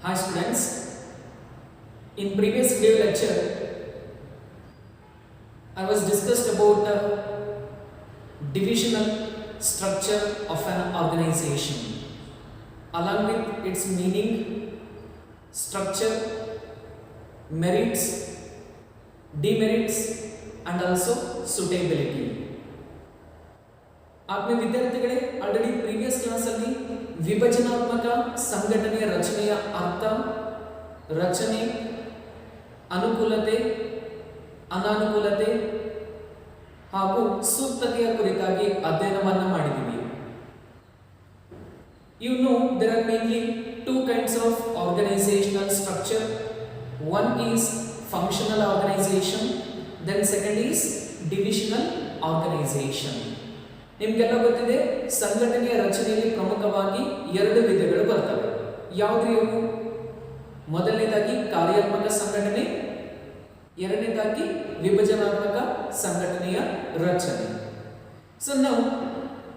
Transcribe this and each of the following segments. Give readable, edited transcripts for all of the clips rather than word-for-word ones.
Hi students, in previous video lecture I was discussed about divisional structure of an organization along with its meaning, structure, merits, demerits and also suitability. आपने विद्यार्थिಗಳೇ already previous class ಅಲ್ಲಿ ವಿಭಜನಾತ್ಮಕ ಸಂಘಟನೆಯ ರಚನೆಯ ಅರ್ಥ, ರಚನೆ, ಅನುಕೂಲತೆ, ಅನಾನುಕೂಲತೆ ಹಾಗೂ ಸೂಕ್ತತೆಯ ಕುರಿತಾಗಿ ಅಧ್ಯಯನವನ್ನು ಮಾಡಿದ್ದೀವಿ. You know there are mainly two kinds of organizational structure. One is functional organization, then second is divisional organization. ನಿಮಗೆಲ್ಲ ಗೊತ್ತಿದೆ ಸಂಘಟನೆಯ ರಚನೆಯಲ್ಲಿ ಪ್ರಮುಖವಾಗಿ ಎರಡು ವಿಧಗಳು ಬರ್ತವೆ. ಯಾವುವು ಅವು? ಮೊದಲನೇದಾಗಿ ಕಾರ್ಯಾತ್ಮಕ ಸಂಘಟನೆ, ಎರಡನೇದಾಗಿ ವಿಭಜನಾತ್ಮಕ ಸಂಘಟನೆಯ ರಚನೆ. So now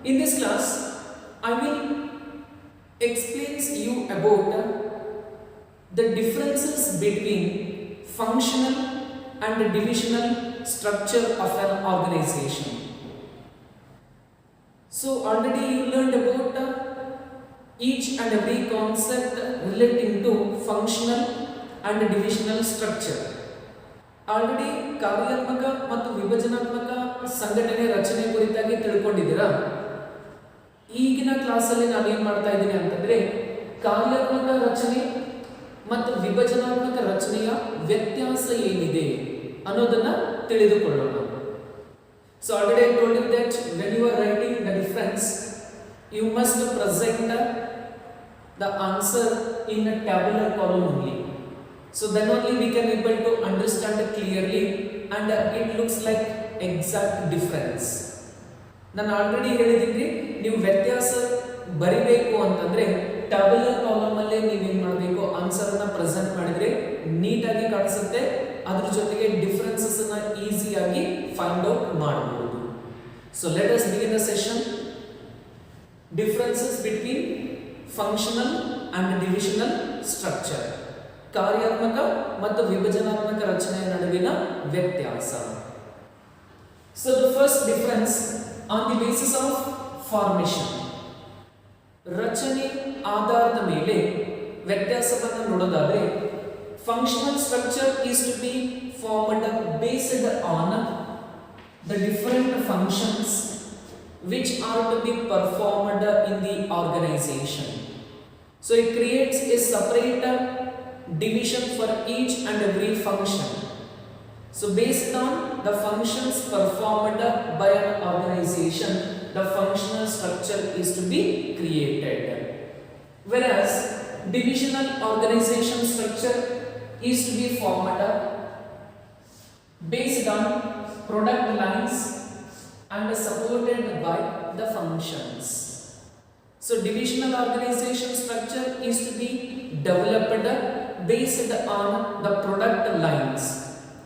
in this class I will explain you about the differences between functional and divisional structure of an organization. So already you learned about each and every concept relating to functional and divisional structure. Already ಕಾರ್ಯಾತ್ಮಕ ಮತ್ತು ವಿಭಜನಾತ್ಮಕ ಸಂಘಟನೆ ರಚನೆ ಕುರಿತಾಗಿ ತಿಳ್ಕೊಂಡಿದ್ದೀರಾ? ಈಗಿನ class ಅಲ್ಲಿ ನಾನು ಏನು ಮಾಡ್ತಾ ಇದ್ದೀನಿ ಅಂತಂದ್ರೆ ಕಾರ್ಯಾತ್ಮಕ ರಚನೆ ಮತ್ತು ವಿಭಜನಾತ್ಮಕ ರಚನೆಯ ವ್ಯತ್ಯಾಸ ಏನಿದೆ ಅನ್ನೋದನ್ನ ತಿಳಿದುಕೊಳ್ಳೋಣ. So already I told you that when you are writing the difference, you must present the answer in a tabular column only. So then only we can able to understand clearly and it looks like exact difference. ನಾನು already ಹೇಳಿದ್ದೀನಿ, ನೀವು ವ್ಯತ್ಯಾಸ ಬರಿಬೇಕು ಅಂತಂದ್ರೆ tabular column ಅಲ್ಲೇ ನೀವು ಏನು ಮಾಡಬೇಕು, ಆನ್ಸರ್ ಅನ್ನ ಪ್ರೆಸೆಂಟ್ ಮಾಡಿದ್ರೆ ನೀಟಾಗಿ ಕಾಣಿಸುತ್ತೆ. ಅದರ ಜೊತೆಗೆ ಡಿಫರೆನ್ಸಸ್ ಅನ್ನ ಈಸಿಯಾಗಿ ಫೈಂಡ್ ಔಟ್ ಮಾಡಬಹುದು. So let us begin the session. Differences between functional and divisional structure. ಕಾರ್ಯಾತ್ಮಕ ಮತ್ತು ವಿಭಜನಾತ್ಮಕ ರಚನೆಯ ನಡುವಿನ ವ್ಯತ್ಯಾಸ. So the first difference on the basis of formation. ರಚನೆ ಆಧಾರದ ಮೇಲೆ ವ್ಯತ್ಯಾಸವನ್ನು ನೋಡೋದಾದ್ರೆ functional structure is to be formed based on the different functions which are to be performed in the organization. So it creates a separate division for each and every function. So based on the functions performed by an organization, the functional structure is to be created. Whereas divisional organization structure is to be formed based on product lines and supported by the functions. So divisional organization structure is to be developed based on the product lines.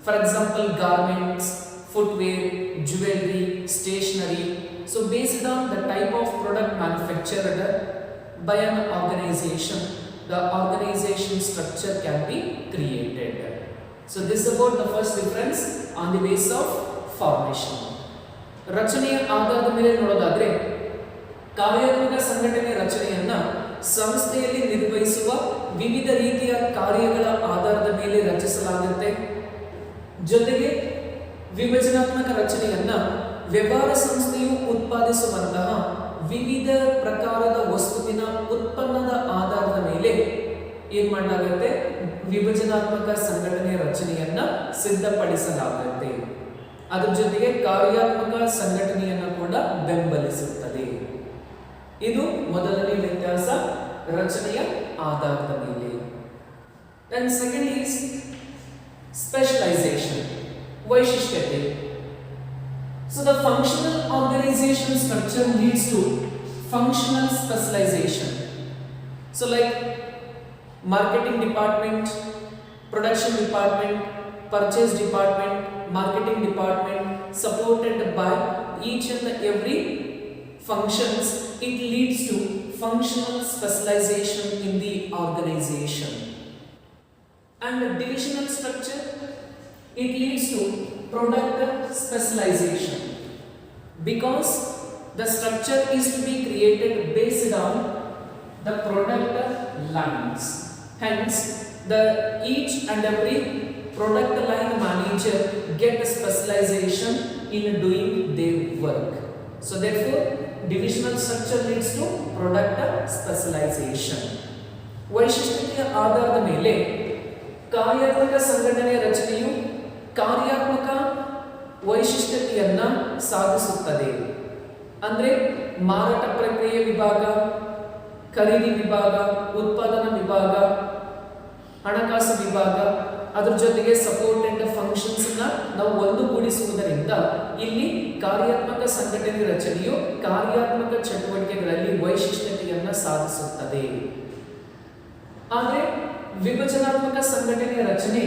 For example, garments, footwear, jewelry, stationery. So based on the type of product manufactured by an organization, the organization structure can be created. So this is about the first difference on the basis of formation. ರಚನೆಯ ಆಧಾರದ ಮೇಲೆ ನೋಡೋದಾದ್ರೆ ಕಾರ್ಯಾತ್ಮಕ ಸಂಘಟನೆಯ ರಚನೆಯನ್ನ ಸಂಸ್ಥೆಯಲ್ಲಿ ನಿರ್ವಹಿಸುವ ವಿವಿಧ ರೀತಿಯ ಕಾರ್ಯಗಳ ಆಧಾರದ ಮೇಲೆ ರಚಿಸಲಾಗುತ್ತೆ. ಜೊತೆಗೆ ವಿಭಜನಾತ್ಮಕ ರಚನೆಯನ್ನ ವ್ಯವಹಾರ ಸಂಸ್ಥೆಯು ಉತ್ಪಾದಿಸುವಂತಹ ವಿವಿಧ ಪ್ರಕಾರದ ವಸ್ತುವಿನ ಉತ್ಪನ್ನದ ಆಧಾರದ ಮೇಲೆ ಏನ್ ಮಾಡಲಾಗುತ್ತೆ, ವಿಭಜನಾತ್ಮಕ ಸಂಘಟನೆಯ ರಚನೆಯನ್ನ ಸಿದ್ಧಪಡಿಸಲಾಗುತ್ತೆ. ಅದರ ಜೊತೆಗೆ ಕಾರ್ಯಾತ್ಮಕ ಸಂಘಟನೆಯನ್ನ ಕೂಡ ಬೆಂಬಲಿಸುತ್ತದೆ. ಇದು ಮೊದಲನೇ ವ್ಯತ್ಯಾಸ, ರಚನೆಯ ಆಧಾರದ ಮೇಲೆ. Then second is specialization, ವೈಶಿಷ್ಟ್ಯತೆ. So the functional organization structure leads to functional specialization. So like marketing department, production department, purchase department, marketing department, supported by each and every functions, it leads to functional specialization in the organization. And divisional structure, it leads to product specialization because the structure is to be created based on the product lines. Hence, each and every product line manager get a specialization in doing their work. So therefore, divisional structure leads to product specialization. ವೈಶಿಷ್ಟ್ಯತೆಯ ಆಧಾರದ ಮೇಲೆ ಕಾರ್ಯಾತ್ಮಕ ಸಂಘಟನೆಯ ರಚನೆಯು ಕಾರ್ಯಾತ್ಮಕ ವೈಶಿಷ್ಟ್ಯತೆಯನ್ನ ಸಾಧಿಸುತ್ತದೆ. ಅಂದ್ರೆ ಮಾರಾಟ ಪ್ರಕ್ರಿಯೆ ವಿಭಾಗ, ಖರೀದಿ ವಿಭಾಗ, ಉತ್ಪಾದನಾ ವಿಭಾಗ, ಹಣಕಾಸು ವಿಭಾಗ, ಅದರ ಜೊತೆಗೆ ಸಪೋರ್ಟ್ ಅಂಡ್ ಫಂಕ್ಷನ್ಸ್ ನಾವು ಒಂದುಗೂಡಿಸುವುದರಿಂದ ಇಲ್ಲಿ ಕಾರ್ಯಾತ್ಮಕ ಸಂಘಟನೆ ರಚನೆಯು ಕಾರ್ಯಾತ್ಮಕ ಚಟುವಟಿಕೆಗಳಲ್ಲಿ ವೈಶಿಷ್ಟ್ಯತೆಯನ್ನು ಸಾಧಿಸುತ್ತದೆ. ಆದರೆ ವಿಭಜನಾತ್ಮಕ ಸಂಘಟನೆಯ ರಚನೆ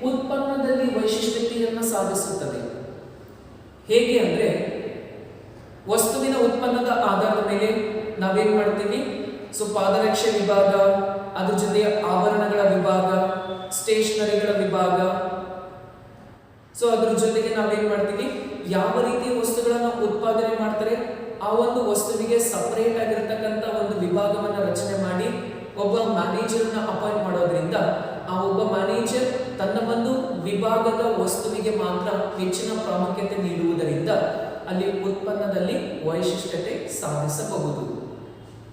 ಉತ್ಪನ್ನದಲ್ಲಿ ವೈಶಿಷ್ಟ್ಯತೆಯನ್ನು ಸಾಧಿಸುತ್ತದೆ. ಹೇಗೆ ಅಂದ್ರೆ ವಸ್ತುವಿನ ಉತ್ಪನ್ನದ ಆಧಾರದ ಮೇಲೆ ನಾವೇನ್ ಮಾಡ್ತೀವಿ, ಸೊ ಪಾದರಕ್ಷೆ ವಿಭಾಗ, ಅದ್ರ ಜೊತೆ ಆಭರಣಗಳ ವಿಭಾಗ, ಸ್ಟೇಷನರಿಗಳ ವಿಭಾಗ, ಸೊ ಅದ್ರ ಜೊತೆಗೆ ನಾವೇನ್ ಮಾಡ್ತೀವಿ, ಯಾವ ರೀತಿಯ ವಸ್ತುಗಳನ್ನ ಉತ್ಪಾದನೆ ಮಾಡ್ತಾರೆ ಆ ಒಂದು ವಸ್ತುವಿಗೆ ಸಪರೇಟ್ ಆಗಿರತಕ್ಕಂತ ಒಂದು ವಿಭಾಗವನ್ನ ರಚನೆ ಮಾಡಿ ಒಬ್ಬ ಮ್ಯಾನೇಜರ್ನ ಅಪಾಯಿಂಟ್ ಮಾಡೋದ್ರಿಂದ ಆ ಒಬ್ಬ ಮ್ಯಾನೇಜರ್ ತನ್ನ ಒಂದು ವಿಭಾಗದ ವಸ್ತುವಿಗೆ ಮಾತ್ರ ಹೆಚ್ಚಿನ ಪ್ರಾಮುಖ್ಯತೆ ನೀಡುವುದರಿಂದ ಅಲ್ಲಿ ಉತ್ಪನ್ನದಲ್ಲಿ ವೈಶಿಷ್ಟ್ಯತೆ ಸಾಧಿಸಬಹುದು.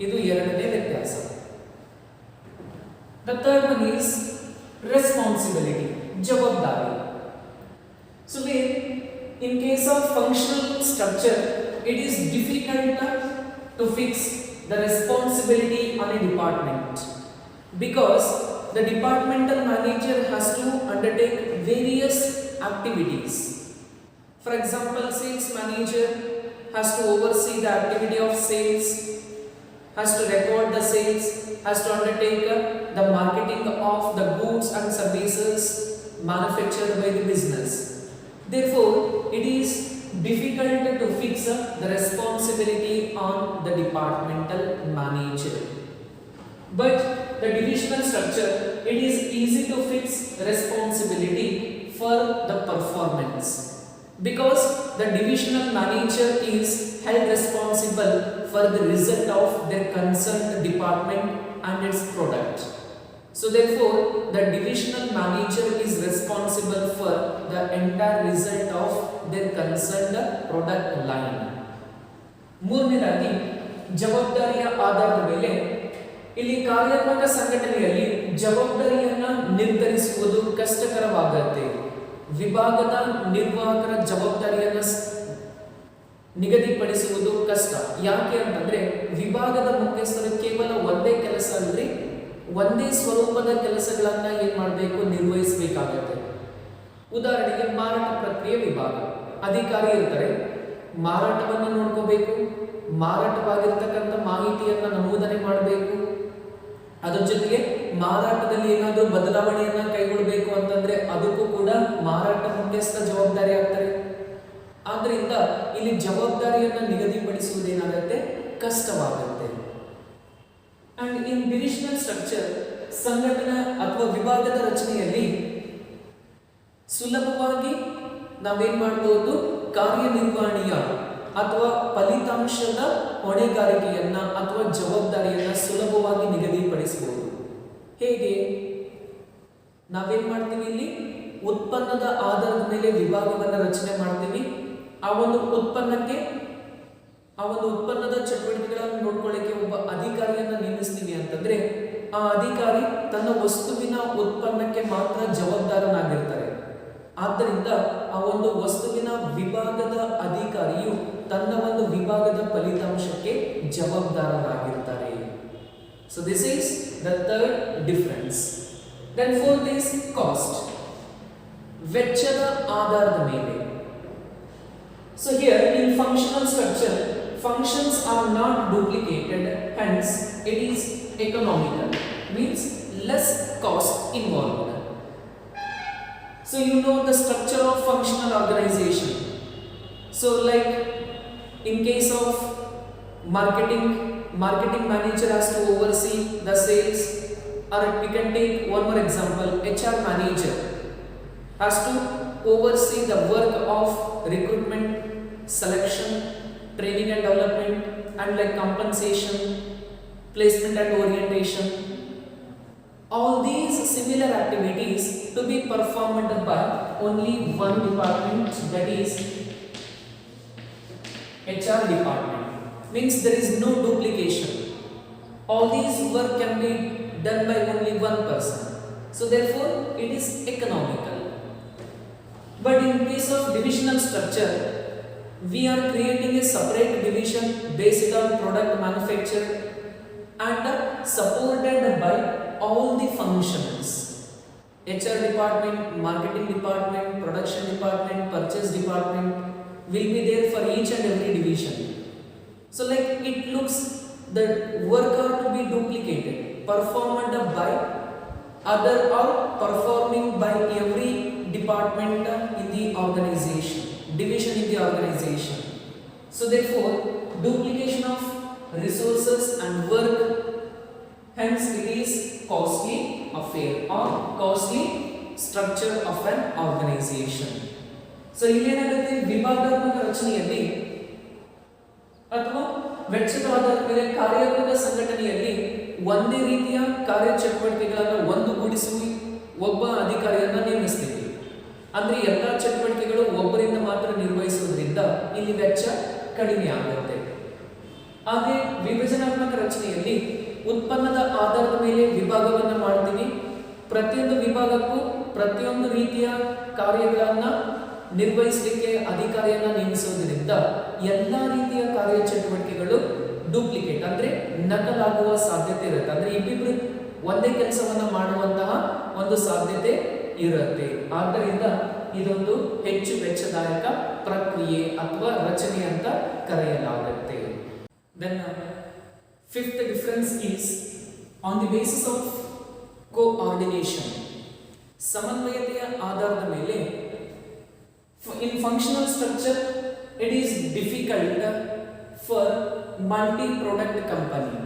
ಇದು ಎರಡನೇ ವ್ಯತ್ಯಾಸ. The third one is responsibility, ಜವಾಬ್ದಾರಿ. So in case of functional structure, it is difficult to fix the responsibility on a department because the departmental manager has to undertake various activities. For example, sales manager has to oversee the activity of sales, has to record the sales, has to undertake the marketing of the goods and services manufactured by the business. Therefore, it is difficult to fix the responsibility on the departmental manager. But the divisional structure, it is easy to fix responsibility for the performance because the divisional manager is held responsible for the result of their concerned department and its product. So therefore, the divisional manager is responsible for the entire result of their concerned product line. ಮೂರನೇದಾಗಿ ಜವಾಬ್ದಾರಿಯ ಆಧಾರದ ಮೇಲೆ ಇಲ್ಲಿ ಕಾರ್ಯಾತ್ಮಕ ಸಂಘಟನೆಯಲ್ಲಿ ಜವಾಬ್ದಾರಿಯನ್ನ ನಿರ್ಧರಿಸುವುದು ಕಷ್ಟಕರವಾಗುತ್ತೆ. ವಿಭಾಗದ ನಿರ್ವಾಹಕರ ಜವಾಬ್ದಾರಿಯನ್ನ ನಿಗದಿಪಡಿಸುವುದು ಕಷ್ಟ. ಯಾಕೆ ಅಂತಂದ್ರೆ ವಿಭಾಗದ ಮುಖ್ಯಸ್ಥರು ಕೇವಲ ಒಂದೇ ಕೆಲಸ ಅಲ್ಲದೆ ಒಂದೇ ಸ್ವರೂಪದ ಕೆಲಸಗಳನ್ನ ಏನ್ ಮಾಡಬೇಕು, ನಿರ್ವಹಿಸಬೇಕಾಗತ್ತೆ. ಉದಾಹರಣೆಗೆ ಮಾರಾಟ ಪ್ರಕ್ರಿಯೆ ವಿಭಾಗ ಅಧಿಕಾರಿ ಇರ್ತಾರೆ, ಮಾರಾಟವನ್ನು ನೋಡ್ಕೋಬೇಕು, ಮಾರಾಟವಾಗಿರ್ತಕ್ಕಂಥ ಮಾಹಿತಿಯನ್ನ ನಮೂದನೆ ಮಾಡಬೇಕು, ಅದರ ಜೊತೆಗೆ ಮಾರಾಟದಲ್ಲಿ ಏನಾದರೂ ಬದಲಾವಣೆಯನ್ನ ಕೈಗೊಳ್ಳಬೇಕು ಅಂತಂದ್ರೆ ಅದಕ್ಕೂ ಕೂಡ ಮಾರಾಟ ಮುಖ್ಯಸ್ಥ ಜವಾಬ್ದಾರಿ ಆಗ್ತಾರೆ. ಆದ್ರಿಂದ ಇಲ್ಲಿ ಜವಾಬ್ದಾರಿಯನ್ನ ನಿಗದಿಪಡಿಸುವುದೇನಾಗುತ್ತೆ, ಕಷ್ಟವಾಗುತ್ತೆ. ಅಂಡ್ ಇನ್ ಡಿವಿಷನಲ್ ಸ್ಟ್ರಕ್ಚರ್, ಸಂಘಟನಾ ಅಥವಾ ವಿಭಾಗದ ರಚನೆಯಲ್ಲಿ ಸುಲಭವಾಗಿ ನಾವೇನ್ ಮಾಡಬಹುದು, ಕಾರ್ಯನಿರ್ವಹಣೆಯ ಅಥವಾ ಫಲಿತಾಂಶದ ಹೊಣೆಗಾರಿಕೆಯನ್ನ ಅಥವಾ ಜವಾಬ್ದಾರಿಯನ್ನ ಸುಲಭವಾಗಿ ನಿಗದಿಪಡಿಸಬಹುದು. ಹೇಗೆ? ನಾವೇನ್ ಮಾಡ್ತೀವಿ, ಇಲ್ಲಿ ಉತ್ಪನ್ನದ ಆಧಾರದ ಮೇಲೆ ವಿಭಾಗವನ್ನ ರಚನೆ ಮಾಡ್ತೀವಿ. ಆ ಒಂದು ಉತ್ಪನ್ನದ ಚಟುವಟಿಕೆಗಳನ್ನು ನೋಡ್ಕೊಳ್ಳಿಕ್ಕೆ ಒಬ್ಬ ಅಧಿಕಾರಿಯನ್ನ ನೇಮಿಸ್ತೀವಿ ಅಂತಂದ್ರೆ ಆ ಅಧಿಕಾರಿ ತನ್ನ ವಸ್ತುವಿನ ಉತ್ಪನ್ನಕ್ಕೆ ಮಾತ್ರ ಜವಾಬ್ದಾರನಾಗಿರ್ತಾರೆ. ಆದ್ದರಿಂದ ಆ ಒಂದು ವಸ್ತುವಿನ ವಿಭಾಗದ ಅಧಿಕಾರಿಯು ತನ್ನ ಒಂದು ವಿಭಾಗದ ಫಲಿತಾಂಶಕ್ಕೆ ಜವಾಬ್ದಾರರಾಗಿರ್ತಾರೆ. So this is the third difference. Then fourth is cost, ವೆಚ್ಚದ ಆಧಾರದ ಮೇಲೆ. So here in functional structure, functions are not duplicated, hence it is economical, means less cost involved. So you know the structure of functional organization. So like in case of marketing, marketing manager has to oversee the sales, or we can take one more example, HR manager has to oversee the work of recruitment, selection, training and development, and like compensation, placement and orientation. All these similar activities to be performed by only one department, that is HR department. Means there is no duplication. All these work can be done by only one person. So therefore it is economical. But in case of divisional structure, we are creating a separate division based on product manufacture and supported by all the functions. HR department, marketing department, production department, purchase department will be there for each and every division. So like it looks the work are to be duplicated, performed by other or performing by every department in the organization, division in the organization. So therefore duplication of resources and work, hence it is costly affair or costly structure of an organization. So ಇಲ್ಲೇನಾಗುತ್ತೆ ವಿಭಾಗಾತ್ಮಕ ರಚನೆಯಲ್ಲಿ ಅಥವಾ ವೆಚ್ಚದ ಆಧಾರದ ಮೇಲೆ ಕಾರ್ಯಾತ್ಮಕ ಸಂಘಟನೆಯಲ್ಲಿ ಒಂದೇ ರೀತಿಯ ಕಾರ್ಯಚಟುವಟಿಕೆಗಳನ್ನು ಒಂದುಗೂಡಿಸಿ ಒಬ್ಬ ಅಧಿಕಾರಿಯನ್ನ ನೇಮಿಸ್ತೀವಿ. ಅಂದ್ರೆ ಎಲ್ಲ ಚಟುವಟಿಕೆಗಳು ಒಬ್ಬರಿಂದ ಮಾತ್ರ ನಿರ್ವಹಿಸುವುದರಿಂದ ಇಲ್ಲಿ ವೆಚ್ಚ ಕಡಿಮೆ ಆಗುತ್ತೆ. ಹಾಗೆ ವಿಭಜನಾತ್ಮಕ ರಚನೆಯಲ್ಲಿ ಉತ್ಪನ್ನದ ಆಧಾರದ ಮೇಲೆ ವಿಭಾಗವನ್ನು ಮಾಡ್ತೀವಿ. ಪ್ರತಿಯೊಂದು ವಿಭಾಗಕ್ಕೂ ಪ್ರತಿಯೊಂದು ರೀತಿಯ ಕಾರ್ಯಗಳನ್ನು ನಿರ್ವಹಿಸಲಿಕ್ಕೆ ಅಧಿಕಾರಿಯನ್ನ ನೇಮಿಸುವುದರಿಂದ ಎಲ್ಲ ರೀತಿಯ ಕಾರ್ಯಚಟುವಟಿಕೆಗಳು ಡೂಪ್ಲಿಕೇಟ್ ಅಂದ್ರೆ ನಕಲಾಗುವ ಸಾಧ್ಯತೆ ಇರುತ್ತೆ. ಅಂದ್ರೆ ಇಬ್ಬಿಬ್ರು ಒಂದೇ ಕೆಲಸವನ್ನ ಮಾಡುವಂತಹ ಒಂದು ಸಾಧ್ಯತೆ ಇರುತ್ತೆ. ಆದ್ದರಿಂದ ಇದೊಂದು ಹೆಚ್ಚು ವೆಚ್ಚದಾಯಕ ಪ್ರಕ್ರಿಯೆ ಅಥವಾ ರಚನೆ ಅಂತ ಕರೆಯಲಾಗುತ್ತೆ. Then fifth difference is on the basis of coordination. ಸಮನ್ವಯತೆಯ ಆಧಾರದ ಮೇಲೆ in functional structure it is difficult for multi-product company.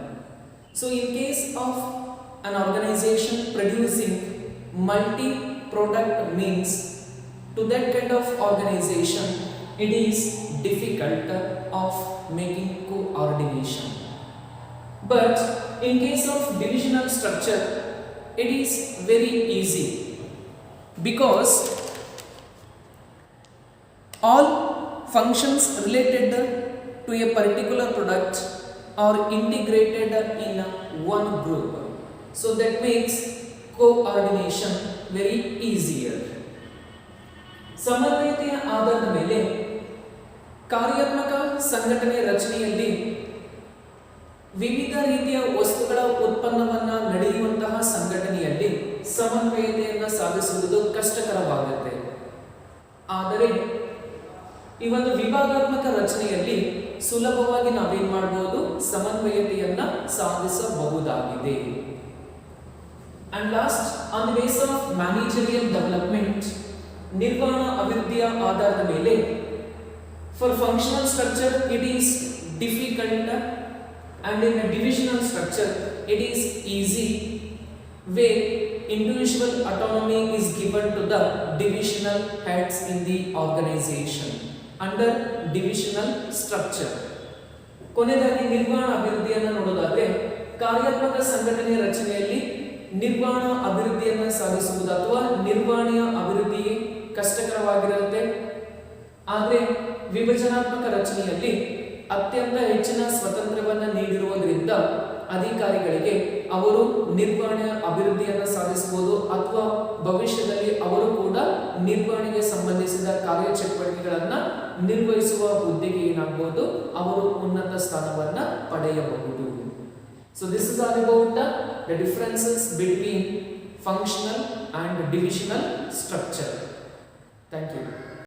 So in case of an organization producing multi-product means to that kind of organization it is difficult of making coordination. But in case of divisional structure it is very easy because all functions related to a particular product are integrated in one group. So that makes coordination very easier. ಸಮನ್ವಯತೆಯ ಆಧಾರದ ಮೇಲೆ ಕಾರ್ಯಾತ್ಮಕ ಸಂಘಟನೆ ರಚನೆಯಲ್ಲಿ ವಿವಿಧ ರೀತಿಯ ವಸ್ತುಗಳ ಉತ್ಪನ್ನವನ್ನ ನಡೆಯುವಂತಹ ಸಂಘಟನೆಯಲ್ಲಿ ಸಮನ್ವಯತೆಯನ್ನು ಸಾಧಿಸುವುದು ಕಷ್ಟಕರವಾಗುತ್ತೆ. ಆದರೆ ಈ ಒಂದು ವಿಭಾಗಾತ್ಮಕ ರಚನೆಯಲ್ಲಿ ಸುಲಭವಾಗಿ ನಾವೇನ್ ಮಾಡಬಹುದು, ಸಮನ್ವಯತೆಯನ್ನ ಸಾಧಿಸಬಹುದಾಗಿದೆ. And last, on the base of managerial development, ನಿರ್ವಹಣಾ ಅಭಿವೃದ್ಧಿಯ ಆಧಾರದ ಮೇಲೆ for functional structure it is difficult and in a divisional structure it is easy where individual autonomy is given to the divisional heads in the organization under divisional structure. ಕೊನೆಯದಾಗಿ ನಿರ್ವಹಣಾ ಅಭಿವೃದ್ಧಿಯನ್ನು ನೋಡೋದಾದ್ರೆ ಕಾರ್ಯಾತ್ಮಕ ಸಂಘಟನೆಯ ರಚನೆಯಲ್ಲಿ ನಿರ್ವಹಣಾ ಅಭಿವೃದ್ಧಿಯನ್ನು ಸಾಧಿಸುವುದು ಅಥವಾ ನಿರ್ವಹಣೆಯ ಅಭಿವೃದ್ಧಿ ಕಷ್ಟಕರವಾಗಿರುತ್ತೆ. ಆದರೆ ವಿಭಜನಾತ್ಮಕ ರಚನೆಯಲ್ಲಿ ಅತ್ಯಂತ ಹೆಚ್ಚಿನ ಸ್ವಾತಂತ್ರ್ಯವನ್ನು ನೀಡಿರುವುದರಿಂದ ಅಧಿಕಾರಿಗಳಿಗೆ ಅವರು ನಿರ್ವಹಣೆಯ ಅಭಿವೃದ್ಧಿಯನ್ನು ಸಾಧಿಸಬಹುದು ಅಥವಾ ಭವಿಷ್ಯದಲ್ಲಿ ಅವರು ಕೂಡ ನಿರ್ವಹಣೆಗೆ ಸಂಬಂಧಿಸಿದ ಕಾರ್ಯಚಟುವಟಿಕೆಗಳನ್ನು ನಿರ್ವಹಿಸುವ ಹುದ್ದೆಗೆ ಏನಾಗಬಹುದು, ಅವರು ಉನ್ನತ ಸ್ಥಾನವನ್ನು ಪಡೆಯಬಹುದು. So this is all about the differences between functional and divisional structure. Thank you.